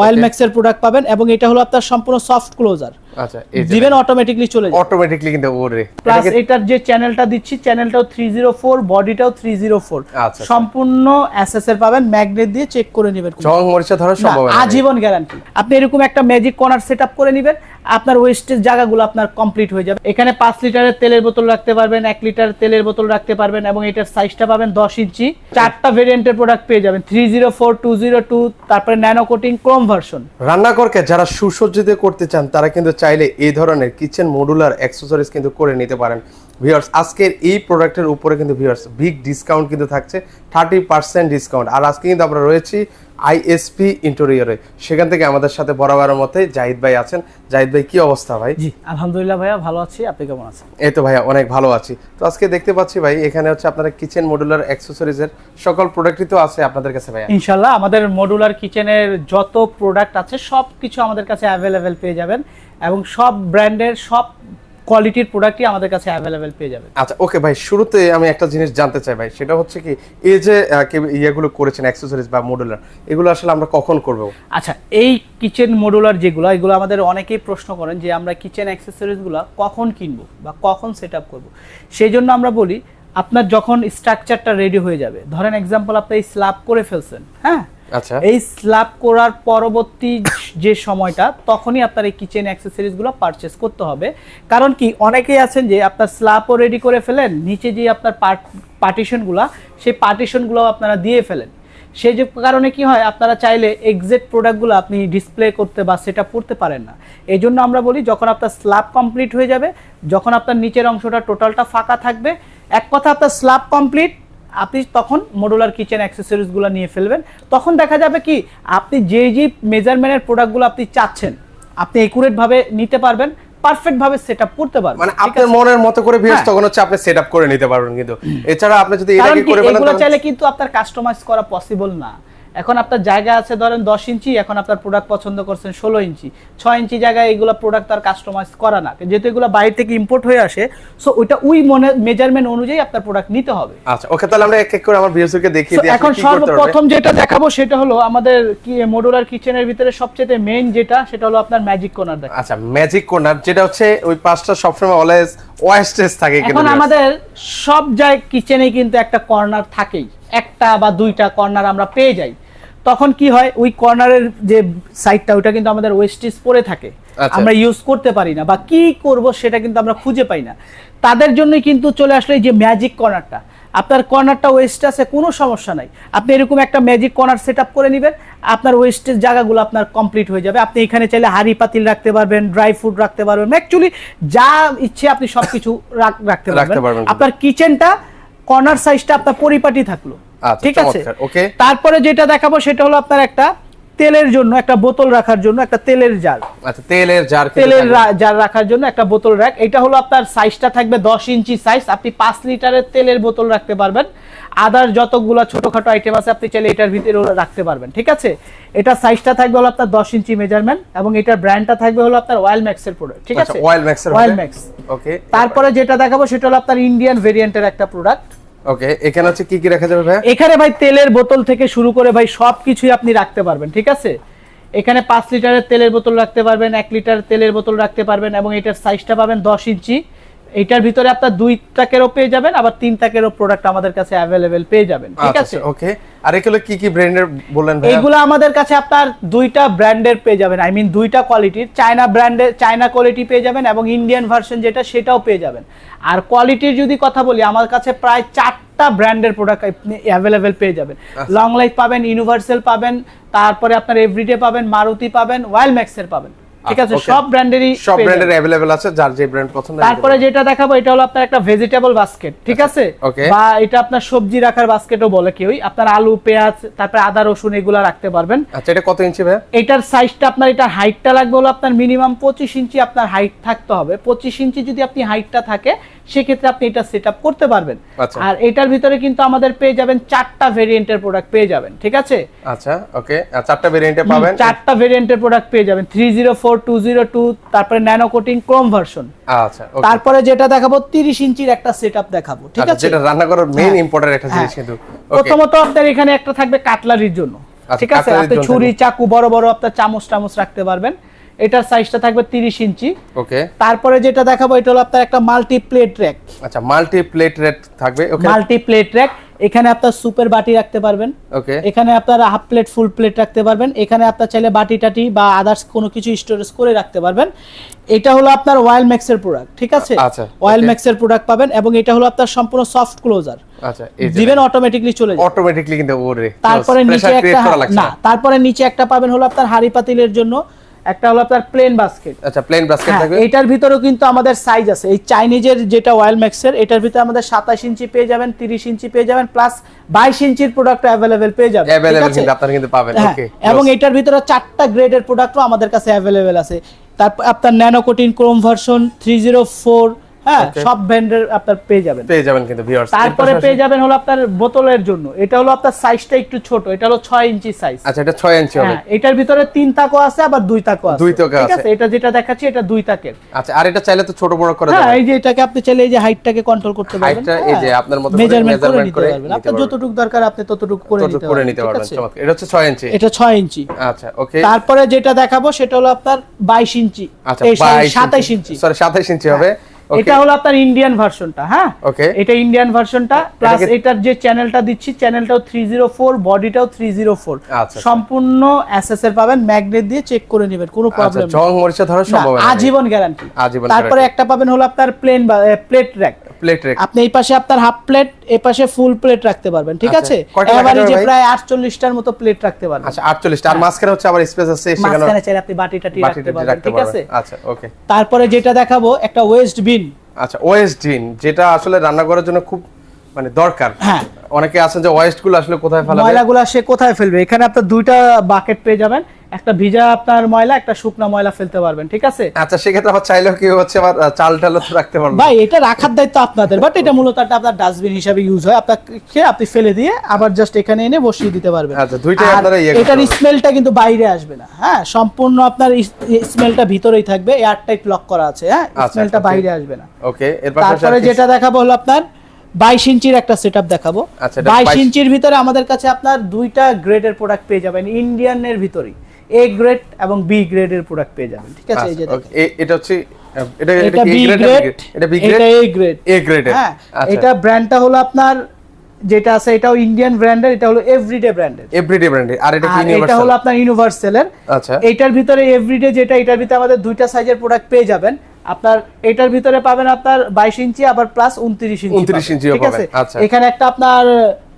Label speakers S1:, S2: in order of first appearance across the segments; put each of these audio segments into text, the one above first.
S1: Oil ম্যাক্সের product পাবেন এবং এটা হলো আপনার সম্পূর্ণ সফট ক্লোজার।
S2: আচ্ছা,
S1: দিবেন অটোমেটিক্যালি চলে যাবে,
S2: অটোমেটিক্যালি কিন্তু ওরে।
S1: প্লাস এটার যে চ্যানেলটা দিচ্ছি চ্যানেলটাও 304, বডিটাও 304,
S2: আচ্ছা
S1: সম্পূর্ণ এসএস এর পাবেন, ম্যাগনেট দিয়ে চেক করে নেবেন,
S2: জং মরিচা ধরার সম্ভাবনা
S1: আজীবন গ্যারান্টি। আপনি এরকম একটা ম্যাজিক কর্নার সেটআপ করে নেবেন, আপনার ওয়েস্টেজ জায়গাগুলো আপনার কমপ্লিট হয়ে যাবে। এখানে 5 লিটারের তেলের বোতল রাখতে পারবেন, 1 লিটার তেলের বোতল রাখতে পারবেন এবং এটার সাইজটা পাবেন 10 ইঞ্চি। 4টা ভেরিয়েন্টের প্রোডাক্ট পেয়ে যাবেন, 304, 202, তারপরে ন্যানো কোটিং, ক্রোম ভার্সন।
S2: রান্নাঘরকে যারা সুসজ্জিত করতে চান তারা কিন্তু চাইলে এই ধরনের কিচেন মডুলার অ্যাকসেসরিজ কিন্তু করে নিতে পারেন। ভিউয়ার্স, আজকের এই প্রোডাক্টের উপরে কিন্তু ভিউয়ার্স বিগ ডিসকাউন্ট কিন্তু থাকছে, 30% ডিসকাউন্ট। আর আজকে কিন্তু আমরা রয়েছি আইএসপি ইন্টেরিয়রে, সেখান থেকে আমাদের সাথে বরাবরের মতোই জাহিদ ভাই আছেন। জাহিদ ভাই, কি অবস্থা ভাই?
S1: জি আলহামদুলিল্লাহ ভাইয়া, ভালো আছি, আপনি কেমন আছেন?
S2: এই তো ভাইয়া অনেক ভালো আছি। তো আজকে দেখতে পাচ্ছি ভাই এখানে হচ্ছে আপনারা কিচেন মডুলার অ্যাকসেসরিজের সকল প্রোডাক্টই তো আছে আপনাদের কাছে ভাইয়া?
S1: ইনশাআল্লাহ আমাদের মডুলার কিচেনের যত প্রোডাক্ট আছে সব কিছু আমাদের কাছে অ্যাভেলেবেল পেয়ে যাবেন এবং সব ব্র্যান্ডের সব কোয়ালিটির প্রোডাক্টই আমাদের কাছে অ্যাভেলেবেল পেয়ে যাবেন।
S2: আচ্ছা ওকে ভাই, শুরুতে আমি একটা জিনিস জানতে চাই ভাই, সেটা হচ্ছে কি এই যে ইয়েগুলো করেছেন অ্যাকসেসরিজ বা মডুলার, এগুলো আসলে আমরা কখন করব?
S1: আচ্ছা, এই কিচেন মডুলার যেগুলো, এগুলো আমাদের অনেকেই প্রশ্ন করেন যে আমরা কিচেন অ্যাকসেসরিজগুলো কখন কিনবো বা কখন সেটআপ করব। সেই জন্য আমরা বলি আপনার যখন স্ট্রাকচারটা রেডি হয়ে যাবে, ধরেন এক্সাম্পল আপনি এই স্ল্যাব করে ফেলছেন, হ্যাঁ,
S2: আচ্ছা,
S1: এই স্ল্যাব করার পরবর্তী যে সময়টা, তখনই আপনার এই কিচেন অ্যাকসেসরিজগুলো পারচেজ করতে হবে। কারণ কি, অনেকেই আছেন যে আপনার স্ল্যাবও রেডি করে ফেলেন, নিচে যে আপনার পার্টিশনগুলো, সেই পার্টিশনগুলো আপনারা দিয়ে ফেলেন। সেই যে কারণে কি হয়, আপনারা চাইলে এক্সাক্ট প্রোডাক্টগুলো আপনি ডিসপ্লে করতে বা সেটআপ করতে পারেন না। এই জন্য আমরা বলি যখন আপনার স্ল্যাব কমপ্লিট হয়ে যাবে, যখন আপনার নিচের অংশটা টোটালটা ফাঁকা থাকবে, এক কথা আপনার স্ল্যাব কমপ্লিট, আপনি তখন মডুলার কিচেন অ্যাকসেসরিজগুলো নিয়ে ফেলবেন। তখন দেখা যাবে কি আপনি যে মেজারমেন্টের প্রোডাক্টগুলো আপনি চাচ্ছেন, আপনি একুরেট ভাবে নিতে পারবেন, পারফেক্ট ভাবে সেটআপ করতে পারবেন,
S2: মানে আপনার মনের মতো করে ভিউয়ার্স তখন হচ্ছে আপনি সেটআপ করে নিতে পারবেন। কিন্তু এছাড়া আপনি যদি এর আগে করে ফেলেন
S1: এগুলো চাইলে কিন্তু আপনার কাস্টমাইজ করা পসিবল না। এখন আপনার জায়গা আছে ধরেন 10 ইঞ্চি, এখন আপনার প্রোডাক্ট পছন্দ করছেন 16 ইঞ্চি, 6 ইঞ্চি জায়গায় এগুলো প্রোডাক্ট তার কাস্টমাইজ করা না, যেহেতু এগুলো বাইরে থেকে ইম্পোর্ট হয়ে আসে। সো ওইটা ওই মেজারমেন্ট অনুযায়ী আপনার প্রোডাক্ট নিতে হবে।
S2: আচ্ছা ওকে, তাহলে আমরা এক এক করে আমার ভিউয়ার্সকে দেখিয়ে দিই
S1: এখন সর্বপ্রথম যেটা দেখাবো সেটা হলো আমাদের কি মডুলার কিচেনের ভিতরে সবচেয়ে মেইন যেটা, সেটা হলো আপনার ম্যাজিক কর্নার।
S2: আচ্ছা, ম্যাজিক কর্নার, যেটা হচ্ছে ওই পাঁচটা সবসময় অলওয়েজ ওয়েস্টেজ থাকে।
S1: এখন আমাদের সব জায়গায় কিচেনে কিন্তু একটা কর্নার থাকেই, একটা বা দুইটা কর্নার আমরা পেয়ে যাই। তখন কি হয়, ওই কর্নারের যে সাইডটা, ওইটা কিন্তু আমাদের ওয়েস্টেজ পড়ে থাকে, আমরা ইউজ করতে পারি না বা কি করব সেটা কিন্তু আমরা খুঁজে পাই না। তাদের জন্যই কিন্তু চলে আসলে এই যে ম্যাজিক কর্নারটা। আপনার কর্নারটা ওয়েস্ট আছে, কোনো সমস্যা নাই, আপনি এরকম একটা ম্যাজিক কর্নার সেটআপ করে নেবেন, আপনার ওয়েস্টেজ জায়গাগুলো আপনার কমপ্লিট হয়ে যাবে। আপনি এখানে চাইলে হাঁড়ি পাতিল রাখতে পারবেন, ড্রাই ফ্রুট রাখতে পারবেন, অ্যাকচুয়ালি যা ইচ্ছে আপনি সবকিছু রাখতে পারবেন। আপনার কিচেনটা কর্নার সাইজটা আপনার পরিপাটি থাকলো, ঠিক আছে।
S2: ওকে,
S1: তারপরে যেটা দেখাবো সেটা হলো আপনার একটা তেলের জন্য একটা বোতল রাখার জন্য একটা তেলের জার।
S2: আচ্ছা, তেলের
S1: জার রাখার জন্য একটা বোতল র‍্যাক। এটা হলো আপনার সাইজটা থাকবে 10 ইঞ্চি সাইজ, আপনি 5 লিটারের তেলের বোতল রাখতে পারবেন। আদার যতগুলো ছোটখাটো আইটেম আছে আপনি চাইলে এটার ভিতরে রাখতে পারবেন, ঠিক আছে। এটা সাইজটা থাকবে হলো আপনার 10 ইঞ্চি মেজারমেন্ট এবং এটার ব্র্যান্ডটা থাকবে হলো আপনার অয়েল ম্যাক্সের প্রোডাক্ট, ঠিক আছে, অয়েল ম্যাক্স।
S2: ওকে,
S1: তারপরে যেটা দেখাবো সেটা হলো আপনার ইন্ডিয়ান ভেরিয়েন্টের একটা প্রোডাক্ট।
S2: ওকে, এখানে হচ্ছে কি কি রাখা যাবে ভাই?
S1: এখানে ভাই তেলের বোতল থেকে শুরু করে ভাই সবকিছুই আপনি রাখতে পারবেন, ঠিক আছে। এখানে 5 লিটারের তেলের বোতল রাখতে পারবেন, 1 লিটার তেলের বোতল রাখতে পারবেন এবং এটার সাইজটা পাবেন 10 ইঞ্চি। এটার ভিতরে আপনার 2 টাকেরও পেয়ে যাবেন, আবার 3 টাকেরও প্রোডাক্ট আমাদের কাছে अवेलेबल পেয়ে যাবেন, ঠিক আছে।
S2: ওকে, আর এগুলো কি কি ব্র্যান্ডের বলেন ভাই?
S1: এগুলো আমাদের কাছে আপনার দুইটা ব্র্যান্ডের পেয়ে যাবেন, আই মিন দুইটা কোয়ালিটির, চায়না ব্র্যান্ডের চায়না কোয়ালিটি পেয়ে যাবেন এবং ইন্ডিয়ান ভার্সন যেটা সেটাও পেয়ে যাবেন। আর কোয়ালিটির যদি কথা বলি, আমার কাছে প্রায় 4টা ব্র্যান্ডের প্রোডাক্ট আপনি अवेलेबल পেয়ে যাবেন। লং লাইফ পাবেন, ইউনিভার্সাল পাবেন, তারপরে আপনার এভরিডে পাবেন, মারুতি পাবেন, ওয়াইল ম্যাক্সের পাবেন, ঠিক আছে। সব ব্র্যান্ডের
S2: अवेलेबल আছে, যার যে ব্র্যান্ড পছন্দ।
S1: তারপরে যেটা দেখাবো এটা হলো আপনার একটা ভেজিটেবল বাস্কেট, ঠিক আছে, বা এটা আপনার সবজি রাখার বাস্কেটও বলে কেউ। আপনার আলু, পেঁয়াজ, তারপরে আদা, রসুন এগুলা রাখতে পারবেন।
S2: আচ্ছা, এটা কত ইঞ্চি ভাই?
S1: এটার সাইজটা আপনার, এটা হাইটটা লাগবে হলো আপনার মিনিমাম 25 ইঞ্চি আপনার হাইট থাকতে হবে। 25 ইঞ্চি যদি আপনি হাইটটা থাকে সেক্ষেত্রে আপনি এটা সেটআপ করতে পারবেন। আর এটার ভিতরে কিন্তু আমাদের পেয়ে যাবেন 4টা ভেরিয়েন্টের প্রোডাক্ট পেয়ে যাবেন, ঠিক আছে।
S2: আচ্ছা ওকে, 4টা ভেরিয়েন্টে পাবেন,
S1: 4টা ভেরিয়েন্টের প্রোডাক্ট পেয়ে যাবেন, 304, 202, তারপরে ন্যানো কোটিং, ক্রোম ভার্সন।
S2: আচ্ছা ওকে,
S1: তারপরে যেটা দেখাবো 30 ইঞ্চির একটা সেটআপ দেখাবো, ঠিক আছে,
S2: যেটা রান্না করার মেইন ইম্পর্টেন্ট একটা জিনিস। কিন্তু
S1: প্রথমত আপনার এখানে একটা থাকবে কাটলারির জন্য, ঠিক আছে, আপনি ছুরি চাকু বড় বড় আপনার চামচ টামচ রাখতে পারবেন। এটার সাইজটা থাকবে 30 ইঞ্চি।
S2: ওকে,
S1: তারপরে যেটা দেখাবো এটা হলো আপনার একটা মাল্টি প্লেট র‍্যাক।
S2: আচ্ছা, মাল্টি প্লেট র‍্যাক থাকবে। ওকে,
S1: মাল্টি প্লেট র‍্যাক, এখানে আপনার সুপের বাটি রাখতে পারবেন।
S2: ওকে,
S1: এখানে আপনার হাফ প্লেট ফুল প্লেট রাখতে পারবেন। এখানে আপনার চাইলে বাটি টাটি বা আদার্স কোনো কিছু স্টোরেজ করে রাখতে পারবেন। এটা হলো আপনার ওয়াইল ম্যাক্সের প্রোডাক্ট, ঠিক আছে?
S2: আচ্ছা,
S1: ওয়াইল ম্যাক্সের প্রোডাক্ট পাবেন এবং এটা হলো আপনার সম্পূর্ণ সফট ক্লোজার।
S2: আচ্ছা, এই যে
S1: দিবেন অটোমেটিক্যালি চলে যাবে,
S2: অটোমেটিক্যালি কিন্তু ওরে।
S1: তারপরে নিচে একটা না, তারপরে নিচে একটা পাবেন হলো আপনার হাড়ি পাতিলের জন্য, একটা হলো আপনার প্লেন বাস্কেট।
S2: আচ্ছা, প্লেন বাস্কেট থাকবে।
S1: এটার ভিতরেও কিন্তু আমাদের সাইজ আছে। এই চাইনিজের যেটা ওয়াইল ম্যাক্সের, এটার ভিতরে আমাদের 27 ইঞ্চি পেয়ে যাবেন, 30 ইঞ্চি পেয়ে যাবেন, প্লাস 22 ইঞ্চির প্রোডাক্ট अवेलेबल পেয়ে যাবেন।
S2: अवेलेबल কিন্তু আপনারা কিন্তু পাবেন। ওকে,
S1: এবং এটার ভিতরে 4টা গ্রেডের প্রোডাক্টও আমাদের কাছে अवेलेबल আছে। তারপর আপনার ন্যানো কোটিন ক্রোম ভার্সন 304, হ্যাঁ, সব ব্র্যান্ডের আপনার পেয়ে যাবেন
S2: কিন্তু ভিউয়ার্স।
S1: তারপরে পেয়ে যাবেন হলো আপনার বোতলের জন্য, এটা হলো আপনার সাইজটা একটু ছোট, এটা হলো 6 ইঞ্চি সাইজ।
S2: আচ্ছা, এটা 6 ইঞ্চি হবে।
S1: এটার ভিতরে 3 তাকও আছে, আবার 2 তাকও আছে।
S2: 2 তাকও
S1: ঠিক
S2: আছে।
S1: আছে, এটা যেটা দেখাচ্ছি এটা 2 তাকের।
S2: আচ্ছা, আর এটা চাইলে তো ছোট বড় করা যাবে।
S1: হ্যাঁ, এই যে এটাকে আপনি চাইলে এই যে হাইটটাকে কন্ট্রোল করতে পারবেন।
S2: হাইটটা এই যে আপনার মতো করে
S1: মেজারমেন্ট করে নিতে
S2: করে
S1: পারবেন। আপনার যতটুকু দরকার আপনি ততটুকু করে নিতে পারবেন।
S2: চমৎকার। এটা হচ্ছে 6 ইঞ্চি।
S1: এটা 6 ইঞ্চি।
S2: আচ্ছা, ওকে।
S1: তারপরে যেটা দেখাবো সেটা হলো আপনার 22 ইঞ্চি।
S2: আচ্ছা,
S1: এই 27 ইঞ্চি।
S2: সরি, 27 ইঞ্চি হবে।
S1: এটা হলো আপনার ইন্ডিয়ান ভার্সনটা। হ্যাঁ,
S2: ওকে,
S1: এটা ইন্ডিয়ান ভার্সনটা, প্লাস এটার যে চ্যানেলটা দিচ্ছি, চ্যানেলটাও 304, বডিটাও 304।
S2: আচ্ছা,
S1: সম্পূর্ণ এসএসএর পাবেন, ম্যাগনেট দিয়ে চেক করে নেবেন, কোনো প্রবলেম নেই।
S2: জং মরিচা ধরার সম্ভাবনা নেই,
S1: আজীবন গ্যারান্টি।
S2: আজীবন।
S1: তারপরে একটা পাবেন হলো আপনার প্লেন বা প্লেট র‍্যাক।
S2: প্লেট র‍্যাক
S1: আপনি এই পাশে আপনার হাফ প্লেট, এই পাশে ফুল প্লেট রাখতে পারবেন, ঠিক আছে? এভারেজে প্রায় 48টার মতো প্লেট রাখতে পারবেন।
S2: আচ্ছা, 48টা। আর মাঝখানে হচ্ছে আবার স্পেস আছে, সেখানে
S1: মাঝখানে চাইলে আপনি বাটি টাটি রাখতে পারবেন, ঠিক আছে?
S2: আচ্ছা, ওকে।
S1: তারপরে যেটা দেখাবো একটা ওয়েস্ট বিন।
S2: আচ্ছা, ওয়েস্ট বিন, যেটা আসলে রান্না করার জন্য খুব মানে দরকার।
S1: হ্যাঁ,
S2: অনেকে আছেন যে ওয়েস্ট গুলো আসলে কোথায় ফেলাবে,
S1: ময়লাগুলো সে কোথায় ফেলবে। এখানে আপনার 2টা বাকেট পেয়ে যাবেন, একটা ভিজা আপনার ময়লা, একটা শুকনা ময়লা ফেলতে পারবেন, ঠিক আছে?
S2: আচ্ছা, সেক্ষেত্রে আবার চাইলেও কি হচ্ছে আবার চাল টালও তো রাখতে পারবেন।
S1: ভাই, এটা রাখার দায়িত্ব আপনাদের, বাট এটা মূলত একটা আপনার ডাস্টবিন হিসেবে ইউজ হয়। আপনি ফেলে দিয়ে আবার জাস্ট এখানে এনে বসিয়ে দিতে পারবেন।
S2: আচ্ছা, দুইটাই আপনারা
S1: এটার স্মেলটা কিন্তু বাইরে আসবে না। হ্যাঁ, সম্পূর্ণ আপনার স্মেলটা ভিতরেই থাকবে, এয়ারটাইট লক করা আছে। হ্যাঁ, স্মেলটা বাইরে আসবে না।
S2: ওকে,
S1: তারপরে যেটা দেখাবো হলো আপনার 22 ইঞ্চির একটা সেটআপ দেখাবো। 22 ইঞ্চির ভিতরে আমাদের কাছে আপনার 2টা গ্রেডের প্রোডাক্ট পেয়ে যাবেন, ইন্ডিয়ানের ভিতরেই এ গ্রেড এবং বি গ্রেডের প্রোডাক্ট পেয়ে যাবেন, ঠিক আছে? এই যে দেখেন,
S2: এটা হচ্ছে
S1: এটা বি গ্রেড, এটা এ গ্রেড।
S2: A grade.
S1: হ্যাঁ, এটা ব্র্যান্ডটা হলো আপনার যেটা আছে এটাও ইন্ডিয়ান ব্র্যান্ডের, এটা হলো এভরিডে ব্র্যান্ডের।
S2: এভরিডে ব্র্যান্ডের। আর এটা কি ইউনিভার্সাল? এটা
S1: হলো আপনার ইউনিভার্সালের।
S2: আচ্ছা,
S1: এটার ভিতরে এভরিডে যেটা, এটার ভিতরে আমাদের 2টা সাইজের প্রোডাক্ট পেয়ে যাবেন। আপনার এটার ভিতরে পাবেন আপনার 22 ইঞ্চি, আবার প্লাস 29 ইঞ্চি, ঠিক আছে? এখানে একটা আপনার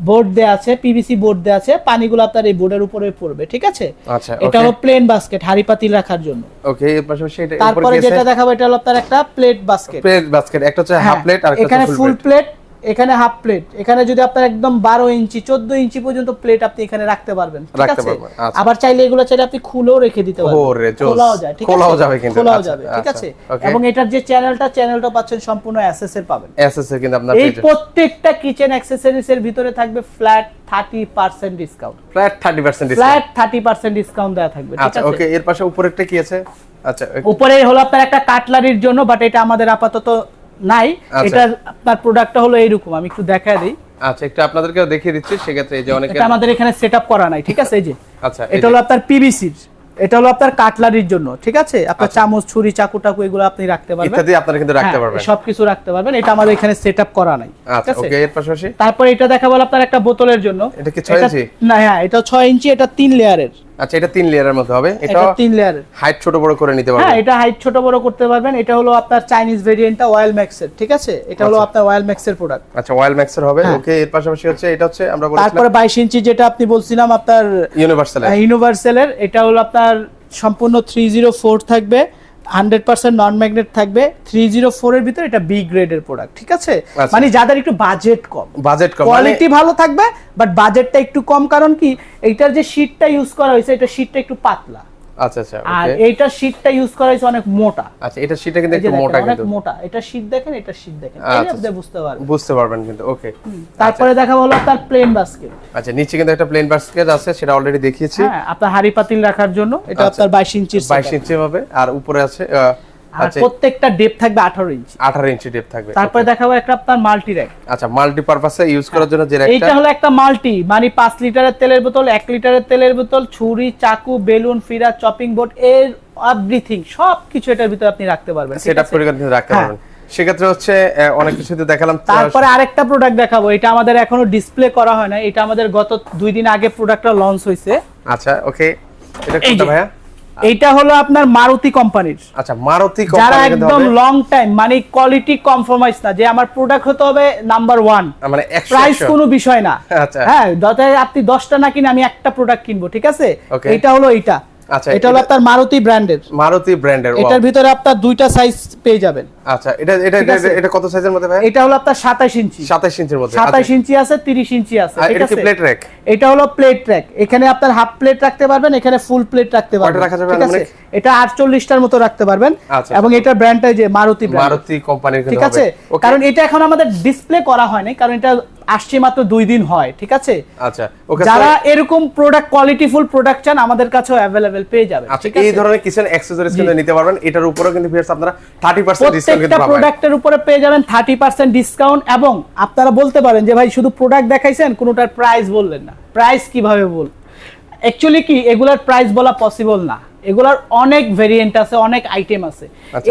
S1: বোর্ড দেয়া আছে, পিভিসি বোর্ড দেয়া আছে, পানিগুলো আপনার এই বোর্ডের উপরে পড়বে, ঠিক আছে?
S2: আচ্ছা,
S1: এটা হলো প্লেন বাস্কেট, হাড়ি পাতিল রাখার জন্য।
S2: ওকে, এর পাশাপাশি এটা
S1: তারপরে যেটা দেখাবো এটা হলো আপনার একটা প্লেট বাস্কেট।
S2: প্লেট বাস্কেট, একটা হচ্ছে হাফ প্লেট আর একটা
S1: এখানে ফুল প্লেট, এখানে হাফ প্লেট। এখানে যদি আপনার একদম 12 ইঞ্চি 14 ইঞ্চি পর্যন্ত প্লেট আপনি এখানে রাখতে পারবেন, ঠিক আছে? আবার চাইলে এগুলো চাইলে আপনি খুলেও রেখে দিতে পারবেন, খোলাও যায়, ঠিক আছে?
S2: খোলাও যাবে কিন্তু,
S1: খোলাও যাবে, ঠিক আছে? এবং এটার যে চ্যানেলটা পাচ্ছেন সম্পূর্ণ এসএস এর পাবেন।
S2: এসএস এর কিন্তু আপনার
S1: এই প্রত্যেকটা কিচেন অ্যাকসেসরিজ এর ভিতরে থাকবে flat 30% discount.
S2: Flat 30% discount.
S1: Flat 30% discount দেয়া থাকবে, ঠিক আছে?
S2: আচ্ছা, ওকে। এর পাশে উপরেরটা কি আছে? আচ্ছা,
S1: উপরে হলো আপনার একটা কাটলারির জন্য, বাট এটা আমাদের আপাতত নাই। এটা আপনার প্রোডাক্টটা হলো এইরকম, আমি একটু দেখায় দিই।
S2: আচ্ছা, একটু আপনাদেরকেও দেখিয়ে দিচ্ছি, সেক্ষেত্রে এই যে অনেকে,
S1: এটা আমাদের এখানে সেটআপ করা নাই, ঠিক আছে? এই যে,
S2: আচ্ছা,
S1: এটা হলো আপনার পিভিসির, এটা হলো আপনার কাটলারির জন্য, ঠিক আছে? আপনার চামচ, ছুরি, চাকু টাকু এগুলো আপনি রাখতে পারবেন,
S2: ইত্যাদি আপনারা কিন্তু রাখতে পারবেন,
S1: সবকিছু রাখতে পারবেন। এটা আমাদের এখানে সেটআপ করা নাই,
S2: ঠিক আছে? ওকে, এর পাশাপাশি
S1: তারপর এটা দেখাবো আপনার একটা বোতলের জন্য।
S2: এটা কি 6 ইঞ্চি?
S1: না, হ্যাঁ, এটা 6 ইঞ্চি, এটা 3 লেয়ারের।
S2: আচ্ছা, এটা 3 লেয়ারের মধ্যে হবে।
S1: এটা 3 লেয়ারের।
S2: হাইট ছোট বড় করে নিতে পারবেন।
S1: হ্যাঁ, এটা হাইট ছোট বড় করতে পারবেন। এটা হলো আপনার চাইনিজ ভেরিয়েন্টটা ওয়াইল ম্যাক্সের, ঠিক আছে? এটা হলো আপনার ওয়াইল ম্যাক্সের প্রোডাক্ট।
S2: আচ্ছা, ওয়াইল ম্যাক্সের হবে। ওকে, এর পাশাপাশি হচ্ছে এটা হচ্ছে আমরা বলেছিলাম
S1: তারপরে 22 ইঞ্চি যেটা আপনি বলছিলাম আপনার ইউনিভার্সালের, এটা হলো আপনার সম্পূর্ণ 304 থাকবে, 100% নন ম্যাগনেট থাকবে। 304 এর ভিতরে এটা বি গ্রেডের প্রোডাক্ট, ঠিক আছে? মানে যাদের একটু বাজেট কম, কোয়ালিটি ভালো থাকবে, বাট বাজেটটা একটু কম। কারণ কি, এইটার যে শীটটা ইউজ করা হয়েছে, এটা শীটটা একটু পাতলা।
S2: আচ্ছা, আচ্ছা,
S1: আর এইটা শীটটা ইউজ করা হয়েছে অনেক মোটা।
S2: আচ্ছা, এটা শীটটা কিন্তু একটু মোটা, কিন্তু
S1: অনেক মোটা। এটা শীট দেখেন, এটা শীট দেখেন, তাহলে আপনি বুঝতে পারবেন কিন্তু। ওকে, তারপরে দেখা হলো আপনার প্লেন বাস্কেট।
S2: আচ্ছা, নিচে কিন্তু একটা প্লেন বাস্কেট আছে, সেটা অলরেডি দেখিয়েছি।
S1: হ্যাঁ, আপনার হাড়ি পাতিল রাখার জন্য। এটা আপনার 22 ইঞ্চির
S2: 22 ইঞ্চি হবে। আর উপরে আছে
S1: আর প্রত্যেকটা ডেপ থাকবে 18 ইঞ্চি।
S2: 18 ইঞ্চি ডেপ থাকবে।
S1: তারপরে দেখাবো একটা আপনার মাল্টি র‍্যাক।
S2: আচ্ছা, মাল্টি পারপাসে ইউজ করার জন্য যে র‍্যাকটা,
S1: এটা হলো একটা মাল্টি, মানে 5 লিটারের তেলের বোতল, 1 লিটারের তেলের বোতল, ছুরি, চাকু, বেলুন, ফিরা, চপিং বোর্ড, এভরিথিং সবকিছু এটার ভিতরে আপনি রাখতে পারবেন,
S2: সেটআপ করে কিন্তু রাখতে পারবেন। সেক্ষেত্রে হচ্ছে অনেক কিছুতে দেখালাম।
S1: তারপরে আরেকটা প্রোডাক্ট দেখাবো, এটা আমাদের এখনো ডিসপ্লে করা হয় না, এটা আমাদের গত 2 দিন আগে প্রোডাক্টটা লঞ্চ হইছে।
S2: আচ্ছা, ওকে, এটা কোনটা ভাইয়া?
S1: এটা হলো আপনার মারুতি কোম্পানির।
S2: আচ্ছা, মারুতি কোম্পানি,
S1: যারা একদম লং টাইম, মানে কোয়ালিটি কম্প্রোমাইজ না, যে আমার প্রোডাক্ট হতে হবে নাম্বার 1,
S2: মানে 100
S1: প্রাইস কোনো বিষয় না।
S2: আচ্ছা,
S1: হ্যাঁ, যাতে আপনি 10টা না কিনে আমি একটা প্রোডাক্ট কিনবো, ঠিক আছে? এটা হলো এইটা।
S2: আচ্ছা,
S1: এটা হলো আপনার মারুতি ব্র্যান্ডের।
S2: মারুতি ব্র্যান্ডের।
S1: এটার ভিতরে আপনার দুইটা সাইজ পেয়ে যাবেন।
S2: আচ্ছা, এটা কত সাইজের মধ্যে ভাই?
S1: এটা হলো আপনার 27 ইঞ্চি।
S2: 27 ইঞ্চির মধ্যে।
S1: 27 ইঞ্চি আছে, 30 ইঞ্চি আছে, ঠিক
S2: এটা
S1: আছে?
S2: কি প্লেট র‍্যাক?
S1: এটা হলো প্লেট র‍্যাক। এখানে আপনার হাফ প্লেট রাখতে পারবেন, এখানে ফুল প্লেট রাখতে পারবেন,
S2: কয়টা রাখা যাবে?
S1: ঠিক আছে? এটা 48টার মতো রাখতে পারবেন।
S2: আচ্ছা,
S1: এবং এটা ব্র্যান্ডটা যে মারুতি ব্র্যান্ড,
S2: মারুতি কোম্পানির কিন্তু
S1: ঠিক আছে? কারণ এটা এখন আমাদের ডিসপ্লে করা হয় নাই, কারণ এটা আসছে মাত্র 2 দিন হয়, ঠিক আছে?
S2: আচ্ছা, ওকে।
S1: যারা এরকম প্রোডাক্ট, কোয়ালিটিফুল প্রোডাক্ট চান, আমাদের কাছেও अवेलेबल পেয়ে যাবেন।
S2: আচ্ছা, এই ধরনের কিচেন অ্যাকসেসরিজ কিন্তু নিতে পারবেন। এটার উপরেও কিন্তু ভিউয়ার্স আপনারা 30% ডিসকাউন্ট কিন্তু পাবেন।
S1: প্রোডাক্টের উপরে পেয়ে যাবেন 30% ডিসকাউন্ট। এবং আপনারা বলতে পারেন যে ভাই শুধু প্রোডাক্ট দেখাইছেন, কোনোটার প্রাইস বললেন না। প্রাইস কিভাবে বল? অ্যাকচুয়ালি কি এগুলার প্রাইস বলা পসিবল না, এগুলার অনেক ভেরিয়েন্ট আছে, অনেক আইটেম আছে।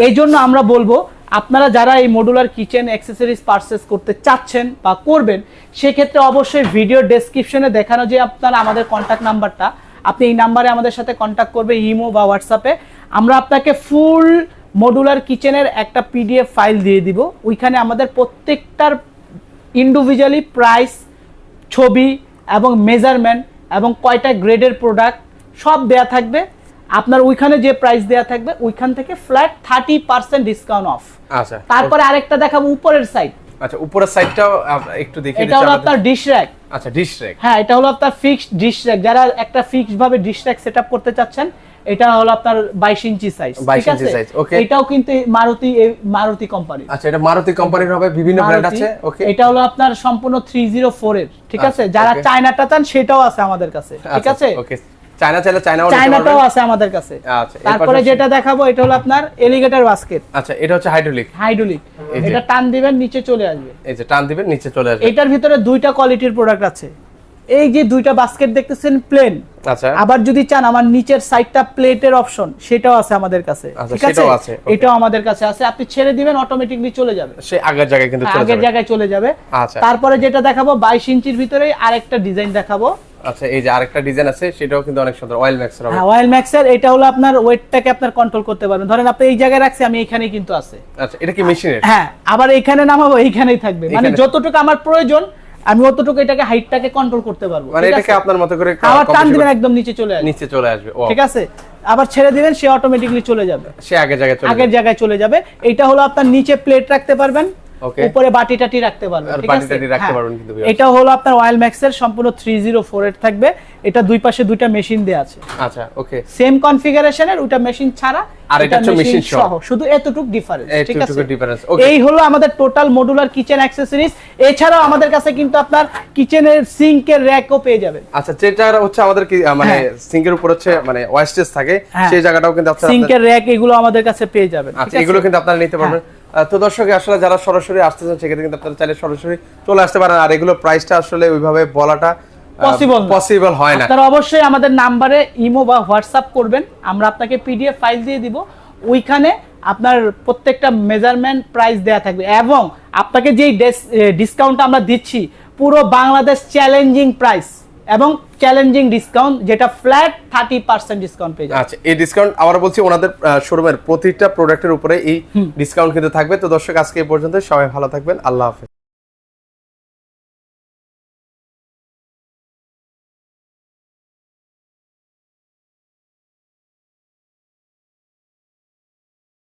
S1: এই জন্য আমরা বলবো আপনারা যারা এই মডুলার কিচেন অ্যাকসেসরিজ পারচেজ করতে চাচ্ছেন বা করবেন, সেক্ষেত্রে অবশ্যই ভিডিও ডেসক্রিপশনে দেখানো যে আপনার আমাদের কন্ট্যাক্ট নাম্বারটা, আপনি এই নাম্বারে আমাদের সাথে কন্ট্যাক্ট করবে, ইমো বা হোয়াটসঅ্যাপে। আমরা আপনাকে ফুল মডুলার কিচেনের একটা পিডিএফ ফাইল দিয়ে দিব। ওইখানে আমাদের প্রত্যেকটার ইন্ডিভিজুয়ালি প্রাইস, ছবি এবং মেজারমেন্ট এবং কয়টা গ্রেডের প্রোডাক্ট সব দেয়া থাকবে। আপনার ওইখানে যে প্রাইস দেয়া থাকবে, ওইখান থেকে ফ্ল্যাট 30% ডিসকাউন্ট অফ।
S2: আচ্ছা,
S1: তারপরে আরেকটা দেখাবো উপরের সাইড।
S2: আচ্ছা, উপরের সাইডটাও একটু দেখিয়ে দিচ্ছি।
S1: এটা হলো আপনার ডিশ র‍্যাক।
S2: আচ্ছা, ডিশ র‍্যাক।
S1: হ্যাঁ, এটা হলো আপনার ফিক্সড ডিশ র‍্যাক। যারা একটা ফিক্সড ভাবে ডিশ র‍্যাক সেটআপ করতে চাচ্ছেন, এটা হলো আপনার 22 ইঞ্চি সাইজ, ঠিক আছে?
S2: ওকে।
S1: এটাও কিন্তু মারুতি কোম্পানি।
S2: আচ্ছা, এটা মারুতি কোম্পানির হবে, বিভিন্ন ব্র্যান্ড আছে। ওকে,
S1: এটা হলো আপনার সম্পূর্ণ 304 এর, ঠিক আছে? যারা চায়নাটা চান সেটাও আছে আমাদের কাছে, ঠিক আছে?
S2: ওকে, চায়না চাইলে
S1: চায়নাটাও আছে আমাদের কাছে।
S2: আচ্ছা,
S1: তারপরে যেটা দেখাবো, এটা হলো আপনার এলিগেটর বাস্কেট।
S2: আচ্ছা, এটা হচ্ছে হাইড্রোলিক।
S1: এটা টান দিবেন নিচে চলে আসবে,
S2: এই যে টান দিবেন নিচে চলে আসবে।
S1: এটার ভিতরে দুইটা কোয়ালিটির প্রোডাক্ট আছে। এই যে দুইটা বাস্কেট দেখতেছেন প্লেন,
S2: আচ্ছা,
S1: আবার যদি চান আমার নিচের সাইডটা প্লেটের অপশন, সেটাও আছে আমাদের কাছে, ঠিক আছে? এটাও আমাদের কাছে আছে। আপনি ছেড়ে দিবেন, অটোমেটিকলি চলে যাবে,
S2: সে আগের জায়গায় কিন্তু চলে যাবে,
S1: আগের জায়গায় চলে যাবে।
S2: আচ্ছা,
S1: তারপরে যেটা দেখাবো 22 ইঞ্চির ভিতরে আরেকটা ডিজাইন দেখাবো।
S2: আচ্ছা, এই যে আরেকটা ডিজাইন আছে, সেটাও কিন্তু অনেক সুন্দর, অয়েল ম্যাক্সের হবে।
S1: হ্যাঁ, অয়েল ম্যাক্সের। এটা হলো আপনার ওয়েটটাকে আপনার কন্ট্রোল করতে পারবেন। ধরেন আপনি এই জায়গায় রাখছি, আমি এইখানেই কিন্তু আছে।
S2: আচ্ছা, এটা কি মেশিনের?
S1: হ্যাঁ, আবার এইখানে নামাবো, এইখানেই থাকবে, মানে যতটুকু আমার প্রয়োজন আমি অতটুকু এটাকে হাইটটাকে কন্ট্রোল করতে পারবো।
S2: মানে এটাকে আপনার মতো করে
S1: আবার টান দিবেন, একদম নিচে চলে আসবে,
S2: নিচে চলে আসবে,
S1: ঠিক আছে? আবার ছেড়ে দিবেন, সে অটোমেটিক্যালি চলে যাবে,
S2: সে আগের জায়গায়
S1: চলে যাবে। এটা হলো আপনার নিচে প্লেট রাখতে পারবেন, উপরে বাটি টাটি রাখতে পারবেন, ঠিক আছে?
S2: কিন্তু
S1: এটা হলো আপনার অয়েল ম্যাক্সের সম্পূর্ণ 304 এর থাকবে। এটা দুই পাশে দুইটা মেশিন দেয়া আছে।
S2: আচ্ছা, ওকে,
S1: সেম কনফিগারেশনের, ওটা মেশিন ছাড়া
S2: আর এটা হচ্ছে মেশিন সহ,
S1: শুধু এতটুকু ডিফারেন্স, ঠিক আছে?
S2: ওকে,
S1: এই হলো আমাদের টোটাল মডুলার কিচেন অ্যাকসেসরিজ। এছাড়াও আমাদের কাছে কিন্তু আপনার কিচেনের সিঙ্কের র‍্যাকও পেয়ে যাবেন।
S2: আচ্ছা, যেটা হচ্ছে আমাদের কি মানে সিঙ্কের উপর হচ্ছে মানে ওয়েস্টেজ থাকে, সেই জায়গাটাও কিন্তু আপনারা
S1: সিঙ্কের র‍্যাক এগুলো আমাদের কাছে পেয়ে যাবেন।
S2: আচ্ছা, এগুলো কিন্তু আপনারা নিতে পারবেন। তো দর্শক, আসলে যারা সরাসরি আসতে চান, সেক্ষেত্রে কিন্তু আপনারা চাইলে সরাসরি চলে আসতে পারেন। আর এগুলো প্রাইসটা আসলে ওইভাবে বলাটা পসিবল হয় না।
S1: আপনারা অবশ্যই আমাদের নাম্বারে ইমো বা হোয়াটসঅ্যাপ করবেন, আমরা আপনাকে পিডিএফ ফাইল দিয়ে দিব। ওইখানে আপনার প্রত্যেকটা মেজারমেন্ট প্রাইস দেয়া থাকবে, এবং আপনাকে যেই ডিসকাউন্টটা আমরা দিচ্ছি, পুরো বাংলাদেশ চ্যালেঞ্জিং প্রাইস এবং চ্যালেঞ্জিং ডিসকাউন্ট, যেটা ফ্ল্যাট 30% ডিসকাউন্ট পেয়ে যাবে।
S2: আচ্ছা, এই ডিসকাউন্ট আবার বলছি, ওনাদের শোরুমের প্রতিটা প্রোডাক্টের উপরে এই ডিসকাউন্ট কিন্তু থাকবে। তো দর্শক, আজকে এই পর্যন্ত, সবাই ভালো থাকবেন, আল্লাহ হাফেজ।